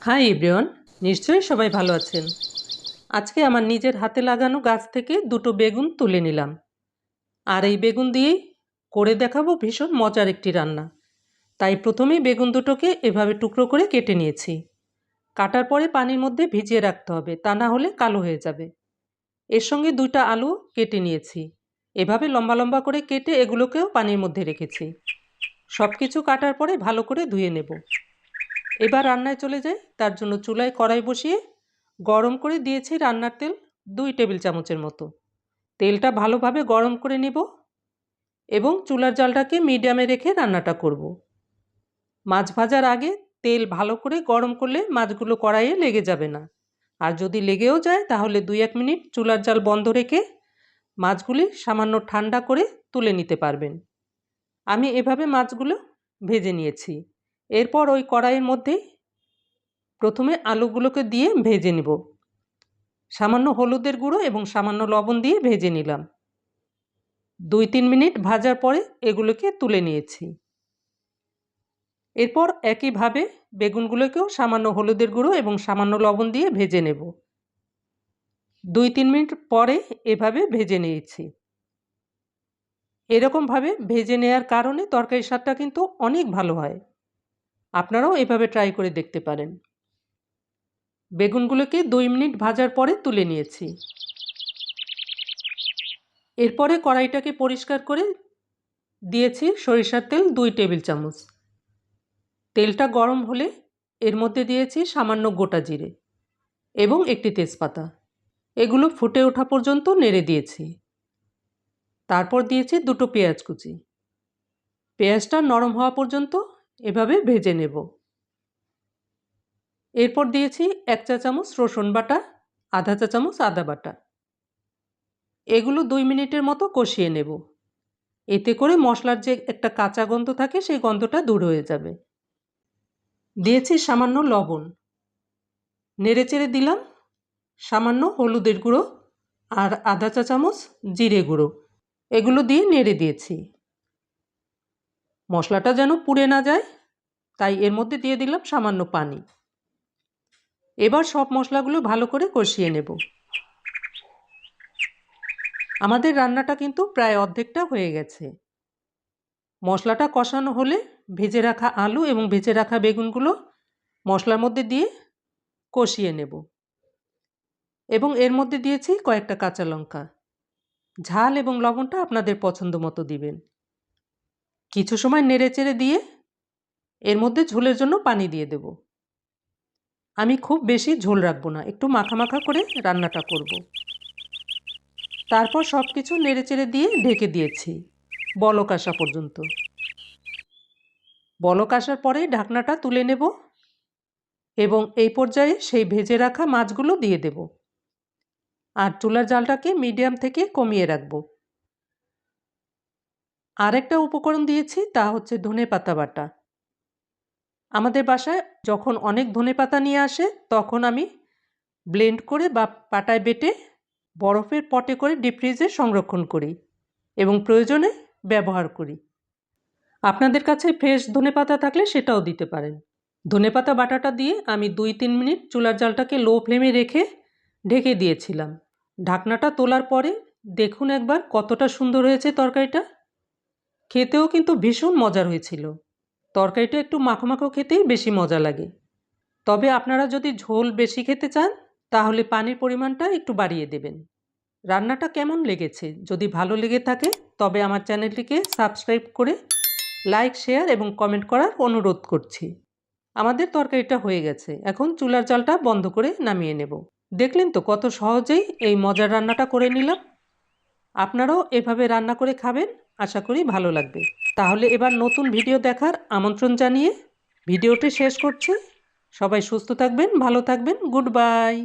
Hi everyone, নিশ্চয়ই সবাই ভালো আছেন। আজকে আমার নিজের হাতে লাগানো গাছ থেকে দুটো বেগুন তুলে নিলাম, আর এই বেগুন দিয়েই করে দেখাবো ভীষণ মজার একটি রান্না। তাই প্রথমেই বেগুন দুটোকে এভাবে টুকরো করে কেটে নিয়েছি। কাটার পরে পানির মধ্যে ভিজিয়ে রাখতে হবে, তা না হলে কালো হয়ে যাবে। এর সঙ্গে দুইটা আলু কেটে নিয়েছি, এভাবে লম্বা লম্বা করে কেটে এগুলোকেও পানির মধ্যে রেখেছি। সব কিছু কাটার পরে ভালো করে ধুয়ে নেব। এবার রান্নায় চলে যাই। তার জন্য চুলায় কড়াই বসিয়ে গরম করে দিয়েছি রান্নার তেল 2 টেবিল চামচের মতো। তেলটা ভালোভাবে গরম করে নেব এবং চুলার জালটাকে মিডিয়ামে রেখে রান্নাটা করব। মাছ ভাজার আগে তেল ভালো করে গরম করলে মাছগুলো কড়াইয়ে লেগে যাবে না। আর যদি লেগেও যায় তাহলে 2-1 মিনিট চুলার জাল বন্ধ রেখে মাছগুলি সামান্য ঠান্ডা করে তুলে নিতে পারবেন। আমি এভাবে মাছগুলো ভেজে নিয়েছি। এরপর ওই কড়াইয়ের মধ্যেই প্রথমে আলুগুলোকে দিয়ে ভেজে নেব। সামান্য হলুদের গুঁড়ো এবং সামান্য লবণ দিয়ে ভেজে নিলাম। 2-3 মিনিট ভাজার পরে এগুলোকে তুলে নিয়েছি। এরপর একইভাবে বেগুনগুলোকেও সামান্য হলুদের গুঁড়ো এবং সামান্য লবণ দিয়ে ভেজে নেব। 2-3 মিনিট পরে এভাবে ভেজে নিয়েছি। এরকমভাবে ভেজে নেওয়ার কারণে তরকারির স্বাদটা কিন্তু অনেক ভালো হয়। আপনারাও এভাবে ট্রাই করে দেখতে পারেন। বেগুনগুলোকে 2 মিনিট ভাজার পরে তুলে নিয়েছি। এরপরে কড়াইটাকে পরিষ্কার করে দিয়েছি সরিষার তেল 2 টেবিল চামচ। তেলটা গরম হলে এর মধ্যে দিয়েছি সামান্য গোটা জিরে এবং একটি তেজপাতা। এগুলো ফুটে ওঠা পর্যন্ত নেড়ে দিয়েছি। তারপর দিয়েছি দুটো পেঁয়াজ কুচি। পেঁয়াজটা নরম হওয়া পর্যন্ত এভাবে ভেজে নেব। এরপর দিয়েছি 1 চা চামচ রসুন বাটা, আধা চা চামচ আদা বাটা। এগুলো 2 মিনিটের মতো কষিয়ে নেব। এতে করে মশলার যে একটা কাঁচা গন্ধ থাকে সেই গন্ধটা দূর হয়ে যাবে। দিয়েছি সামান্য লবণ, নেড়েচেড়ে দিলাম সামান্য হলুদের গুঁড়ো আর আধা চা চামচ জিরে গুঁড়ো। এগুলো দিয়ে নেড়ে দিয়েছি। মশলাটা যেন পুড়ে না যায় তাই এর মধ্যে দিয়ে দিলাম সামান্য পানি। এবার সব মশলাগুলো ভালো করে কষিয়ে নেব। আমাদের রান্নাটা কিন্তু প্রায় অর্ধেকটা হয়ে গেছে। মশলাটা কষানো হলে ভেজে রাখা আলু এবং ভেজে রাখা বেগুনগুলো মশলার মধ্যে দিয়ে কষিয়ে নেব এবং এর মধ্যে দিয়েছি কয়েকটা কাঁচা লঙ্কা। ঝাল এবং লবণটা আপনাদের পছন্দ মতো দিবেন। কিছু সময় নেড়েচেড়ে দিয়ে এর মধ্যে ঝোলের জন্য পানি দিয়ে দেব। আমি খুব বেশি ঝোল রাখবো না, একটু মাখা মাখা করে রান্নাটা করব। তারপর সব কিছু নেড়েচেড়ে দিয়ে ঢেকে দিয়েছি বলক আসা পর্যন্ত। বলক আসার পরে ঢাকনাটা তুলে নেব এবং এই পর্যায়ে সেই ভেজে রাখা মাছগুলো দিয়ে দেব। আর চুলার জালটাকে মিডিয়াম থেকে কমিয়ে রাখব। আরেকটা উপকরণ দিয়েছি, তা হচ্ছে ধনেপাতা বাটা। আমাদের বাসায় যখন অনেক ধনেপাতা নিয়ে আসে তখন আমি ব্লেন্ড করে বা পাটায় বেটে বরফের পটে করে ডিপ ফ্রিজে সংরক্ষণ করি এবং প্রয়োজনে ব্যবহার করি। আপনাদের কাছে ফ্রেশ ধনেপাতা থাকলে সেটাও দিতে পারেন। ধনেপাতা বাটাটা দিয়ে আমি 2-3 মিনিট চুলার জালটাকে লো ফ্লেমে রেখে ঢেকে দিয়েছিলাম। ঢাকনাটা তোলার পরে দেখুন একবার কতটা সুন্দর হয়েছে তরকারিটা। খেতেও কিন্তু ভীষণ মজার হয়েছিল। তরকারিটা একটু মাখো মাখো খেতেই বেশি মজা লাগে। তবে আপনারা যদি ঝোল বেশি খেতে চান তাহলে পানির পরিমাণটা একটু বাড়িয়ে দেবেন। রান্নাটা কেমন লেগেছে যদি ভালো লেগে থাকে তবে আমার চ্যানেলটিকে সাবস্ক্রাইব করে লাইক, শেয়ার এবং কমেন্ট করার অনুরোধ করছি। আমাদের তরকারিটা হয়ে গেছে। এখন চুলার জালটা বন্ধ করে নামিয়ে নেব। দেখলেন তো কত সহজেই এই মজার রান্নাটা করে নিলাম। আপনারাও এভাবে রান্না করে খাবেন, আশা করি ভালো লাগবে। তাহলে এবার নতুন ভিডিও দেখার আমন্ত্রণ জানিয়ে ভিডিওটি শেষ করছি। সবাই সুস্থ থাকবেন, ভালো থাকবেন। Good bye.